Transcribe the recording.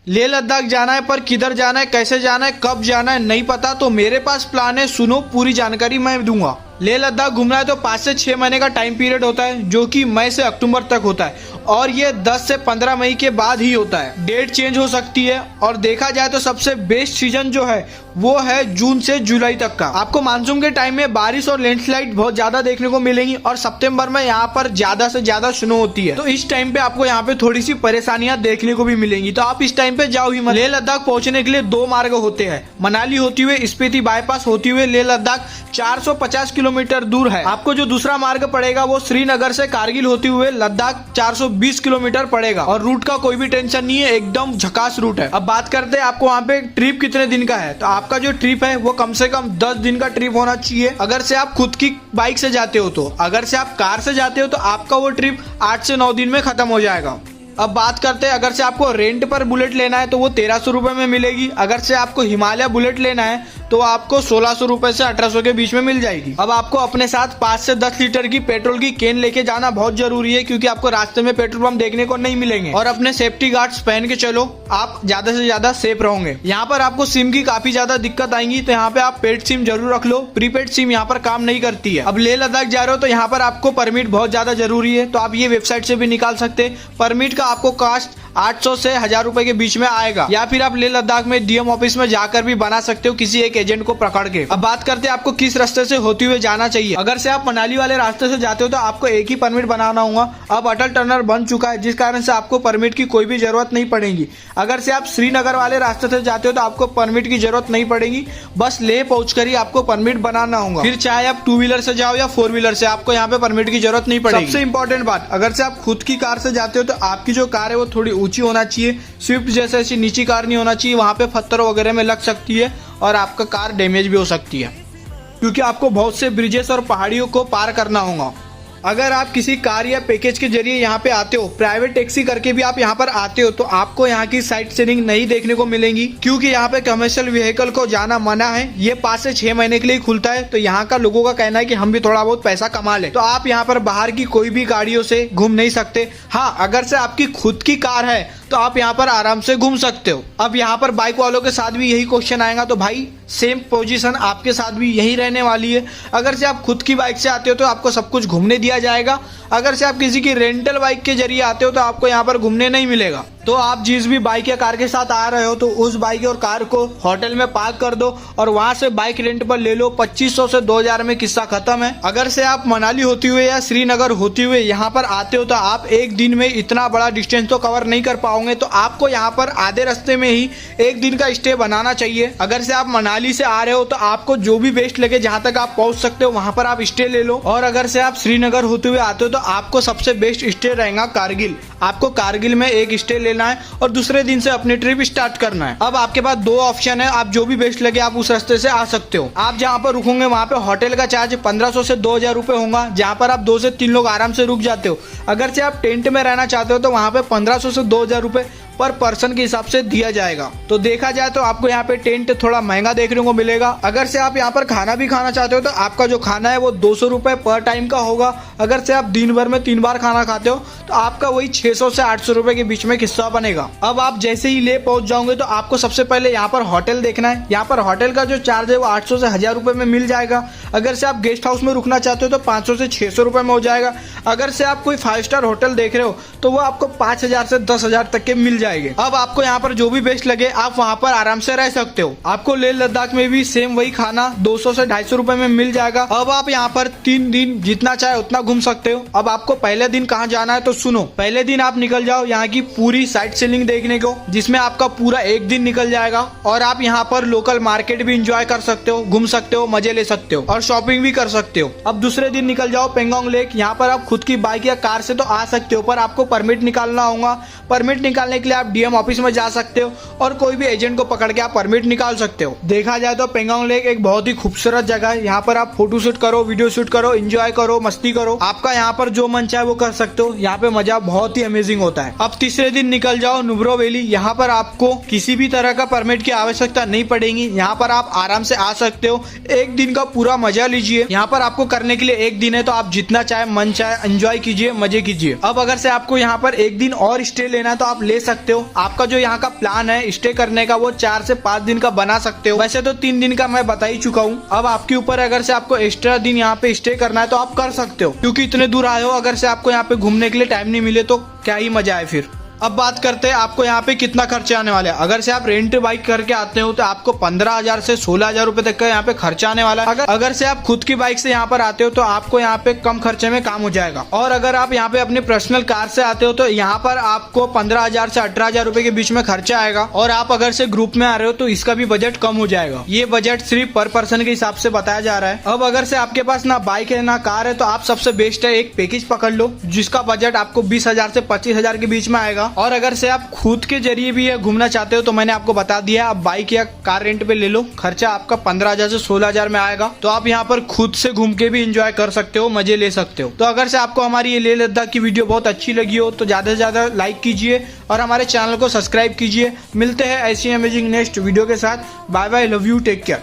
लेह लद्दाख जाना है पर किधर जाना है, कैसे जाना है, कब जाना है नहीं पता, तो मेरे पास प्लान है, सुनो पूरी जानकारी मैं दूंगा। लेह लद्दाख घूमना है तो 5 से 6 महीने का टाइम पीरियड होता है, जो कि मई से अक्टूबर तक होता है, और ये 10 से 15 मई के बाद ही होता है। डेट चेंज हो सकती है, और देखा जाए तो सबसे बेस्ट सीजन जो है वो है जून से जुलाई तक का। आपको मानसून के टाइम में बारिश और लैंडस्लाइड बहुत ज्यादा देखने को मिलेंगी, और सितंबर में यहाँ पर ज्यादा से ज्यादा स्नो होती है, तो इस टाइम पे आपको यहाँ पे थोड़ी सी परेशानियां देखने को भी मिलेंगी, तो आप इस टाइम पे जाओ ही मत। लेह लद्दाख पहुंचने के लिए 2 मार्ग होते हैं, मनाली होती हुए स्पीति बाईपास होती हुए लेह लद्दाख 450 किलोमीटर दूर है। आपको जो दूसरा मार्ग पड़ेगा वो श्रीनगर से कारगिल होते हुए लद्दाख 420 किलोमीटर पड़ेगा, और रूट का कोई भी टेंशन नहीं है, एकदम झकास रूट है। अब बात करते हैं आपको वहाँ पे ट्रिप कितने दिन का है, तो आपका जो ट्रिप है वो कम से कम 10 दिन का ट्रिप होना चाहिए, अगर से आप खुद की बाइक से जाते हो तो। अगर से आप कार से जाते हो तो आपका वो ट्रिप 8 से 9 दिन में खत्म हो जाएगा। अब बात करते हैं अगर से आपको रेंट पर बुलेट लेना है तो वो 1300 रुपए में मिलेगी। अगर से आपको हिमालय बुलेट लेना है तो आपको 1600 रुपए से 1800 के बीच में मिल जाएगी। अब आपको अपने साथ 5 से 10 लीटर की पेट्रोल की कैन लेके जाना बहुत जरूरी है, क्योंकि आपको रास्ते में पेट्रोल पंप देखने को नहीं मिलेंगे, और अपने सेफ्टी गार्ड्स पहन के चलो, आप ज्यादा से ज्यादा सेफ रहोगे। यहाँ पर आपको सिम की काफी ज्यादा दिक्कत आएंगी, तो यहाँ पे आप पेड सिम जरूर रख लो, प्रीपेड सिम यहाँ पर काम नहीं करती है। अब लेह लद्दाख जा रहे हो तो यहाँ पर आपको परमिट बहुत ज्यादा जरूरी है, तो आप ये वेबसाइट से भी निकाल सकते हैं। परमिट का आपको कास्ट 800 से 1000 रुपए के बीच में आएगा, या फिर आप लेह लद्दाख में डीएम ऑफिस में जाकर भी बना सकते हो किसी एक एजेंट को पकड़ के। अब बात करते हैं आपको किस रास्ते से होते हुए जाना चाहिए। अगर से आप मनाली वाले रास्ते से जाते हो तो आपको एक ही परमिट बनाना होगा। अब अटल टनल बन चुका है, जिस कारण से आपको परमिट की कोई भी जरूरत नहीं पड़ेगी। अगर से आप श्रीनगर वाले रास्ते से जाते हो तो आपको परमिट की जरूरत नहीं पड़ेगी, बस लेह पहुंचकर ही आपको परमिट बनाना होगा। फिर चाहे आप 2 व्हीलर से जाओ या 4 व्हीलर से, आपको यहाँ पे परमिट की जरूरत नहीं पड़ेगी। सबसे इंपॉर्टेंट बात, अगर से आप खुद की कार से जाते हो तो आपकी जो कार है वो थोड़ी ऊंची होना चाहिए, स्विफ्ट जैसे ऐसी नीची कार नहीं होना चाहिए, वहां पे पत्थर वगैरह में लग सकती है और आपका कार डैमेज भी हो सकती है, क्योंकि आपको बहुत से ब्रिजेस और पहाड़ियों को पार करना होगा। अगर आप किसी कार या पैकेज के जरिए यहाँ पे आते हो, प्राइवेट टैक्सी करके भी आप यहाँ पर आते हो, तो आपको यहाँ की साइट सीइंग नहीं देखने को मिलेंगी, क्योंकि यहाँ पे कमर्शियल व्हीकल को जाना मना है। ये 5 से 6 महीने के लिए खुलता है, तो यहाँ का लोगों का कहना है कि हम भी थोड़ा बहुत पैसा कमा ले, तो आप यहाँ पर बाहर की कोई भी गाड़ियों से घूम नहीं सकते। हाँ, अगर से आपकी खुद की कार है तो आप यहाँ पर आराम से घूम सकते हो। अब यहाँ पर बाइक वालों के साथ भी यही क्वेश्चन आएगा, तो भाई सेम पोजीशन आपके साथ भी यही रहने वाली है। अगर से आप खुद की बाइक से आते हो तो आपको सब कुछ घूमने दिया जाएगा, अगर से आप किसी की रेंटल बाइक के जरिए आते हो तो आपको यहाँ पर घूमने नहीं मिलेगा। तो आप जिस भी बाइक या कार के साथ आ रहे हो तो उस बाइक और कार को होटल में पार्क कर दो और वहां से बाइक रेंट पर ले लो। 2500 से 2000 में किस्सा खत्म है। अगर से आप मनाली होती हुए या श्रीनगर होती हुए यहाँ पर आते हो तो आप एक दिन में इतना बड़ा डिस्टेंस तो कवर नहीं कर पाओगे, तो आपको यहाँ पर आधे रास्ते में ही एक दिन का स्टे बनाना चाहिए। अगर से आप मनाली से आ रहे हो तो आपको जो भी बेस्ट लगे, जहाँ तक आप पहुंच सकते हो वहां पर आप स्टे ले लो। और अगर से आप श्रीनगर होते हुए आते हो तो आपको सबसे बेस्ट स्टे रहेगा कारगिल। आपको कारगिल में एक स्टे लेना है और दूसरे दिन से अपनी ट्रिप स्टार्ट करना है। अब आपके पास 2 ऑप्शन है, आप जो भी बेस्ट लगे आप उस रास्ते से आ सकते हो। आप जहाँ पर रुकोगे वहाँ पे होटल का चार्ज 1500 से 2000 रुपए होगा, जहाँ पर आप 2 से 3 लोग आराम से रुक जाते हो। अगर से आप टेंट में रहना चाहते हो तो वहाँ पे 1500 से 2000 रुपए पर पर्सन के हिसाब से दिया जाएगा। तो देखा जाए तो आपको यहाँ पे टेंट थोड़ा महंगा देखने को मिलेगा। अगर से आप यहाँ पर खाना भी खाना चाहते हो तो आपका जो खाना है वो 200 रुपए पर टाइम का होगा। अगर से आप दिन भर में 3 बार खाना खाते हो तो आपका वही 600 से 800 रुपए के बीच में किस्सा बनेगा। अब आप जैसे ही ले पहुंच जाओगे तो आपको सबसे पहले यहाँ पर होटल देखना है। यहाँ पर होटल का जो चार्ज है वो 800 से 1000 रुपए में मिल जाएगा। अगर से आप गेस्ट हाउस में रुकना चाहते हो तो 500 से 600 रुपए में हो जाएगा। अगर से आप कोई 5 स्टार होटल देख रहे हो तो वो आपको 5000 से 10,000 तक के मिल जाएंगे। अब आपको यहाँ पर जो भी बेस्ट लगे आप वहाँ पर आराम से रह सकते हो। आपको लेह लद्दाख में भी सेम वही खाना 200 से 250 रुपए में मिल जाएगा। अब आप यहाँ पर 3 दिन जितना चाहे उतना घूम सकते हो। अब आपको पहले दिन कहाँ जाना है तो सुनो। पहले दिन आप निकल जाओ यहाँ की पूरी साइट सीइंग देखने को, जिसमें आपका पूरा एक दिन निकल जाएगा और आप यहाँ पर लोकल मार्केट भी इंजॉय कर सकते हो, घूम सकते हो, मजे ले सकते हो और शॉपिंग भी कर सकते हो। अब दूसरे दिन निकल जाओ पेंगोंग लेक। यहाँ पर आप खुद की बाइक या कार से तो आ सकते हो, पर आपको परमिट निकालना होगा। परमिट निकालने के लिए आप डीएम ऑफिस में जा सकते हो और कोई भी एजेंट को पकड़ के आप परमिट निकाल सकते हो। देखा जाए तो पेंगोंग लेक एक बहुत ही खूबसूरत जगह है। यहाँ पर आप फोटो शूट करो, वीडियो शूट करो, एंजॉय करो, मस्ती करो। आपका यहाँ पर जो मन चाहे वो कर सकते हो। यहाँ पे मजा बहुत ही अमेजिंग होता है। अब तीसरे दिन निकल जाओ नुब्रा वैली। यहाँ पर आपको किसी भी तरह का परमिट की आवश्यकता नहीं पड़ेगी। यहाँ पर आप आराम से आ सकते हो, एक दिन का पूरा मजा लीजिए। यहाँ पर आपको करने के लिए एक दिन है, तो आप जितना चाहे मन चाहे एंजॉय कीजिए, मजे कीजिए। अब अगर से आपको यहाँ पर एक दिन और स्टे लेना है तो आप ले सकते हो। आपका जो यहाँ का प्लान है स्टे करने का वो 4 से 5 दिन का बना सकते हो। वैसे तो 3 दिन का मैं बता ही चुका हूँ। अब आपके ऊपर अगर से आपको एक्स्ट्रा दिन यहाँ पे स्टे करना है तो आप कर सकते हो, क्योंकि इतने दूर आए हो। अगर से आपको यहाँ पे घूमने के लिए टाइम नहीं मिले तो क्या ही मजा है फिर। अब बात करते हैं आपको यहाँ पे कितना खर्चा आने वाला है। अगर से आप रेंट बाइक करके आते हो तो आपको 15,000 से 16,000 रुपए तक का यहाँ पे खर्चा आने वाला है। अगर से आप खुद की बाइक से यहाँ पर आते हो तो आपको यहाँ पे कम खर्चे में काम हो जाएगा। और अगर आप यहाँ पे अपनी पर्सनल कार से आते हो तो यहाँ पर आपको 15,000 से 18,000 रुपए के बीच में खर्चा आएगा। और आप अगर से ग्रुप में आ रहे हो तो इसका भी बजट कम हो जाएगा। ये बजट सिर्फ पर पर्सन के हिसाब से बताया जा रहा है। अब अगर से आपके पास ना बाइक है ना कार है तो आप सबसे बेस्ट है एक पैकेज पकड़ लो, जिसका बजट आपको 20,000 से 25,000 के बीच में आएगा। और अगर से आप खुद के जरिए भी घूमना चाहते हो तो मैंने आपको बता दिया, आप बाइक या कार रेंट पे ले लो, खर्चा आपका 15,000 से 16,000 में आएगा। तो आप यहाँ पर खुद से घूम के भी एंजॉय कर सकते हो, मजे ले सकते हो। तो अगर से आपको हमारी ये लेह लद्दाख की वीडियो बहुत अच्छी लगी हो तो ज्यादा से ज्यादा लाइक कीजिए और हमारे चैनल को सब्सक्राइब कीजिए। मिलते हैं ऐसी अमेजिंग नेक्स्ट वीडियो के साथ। Bye bye, love you, take care.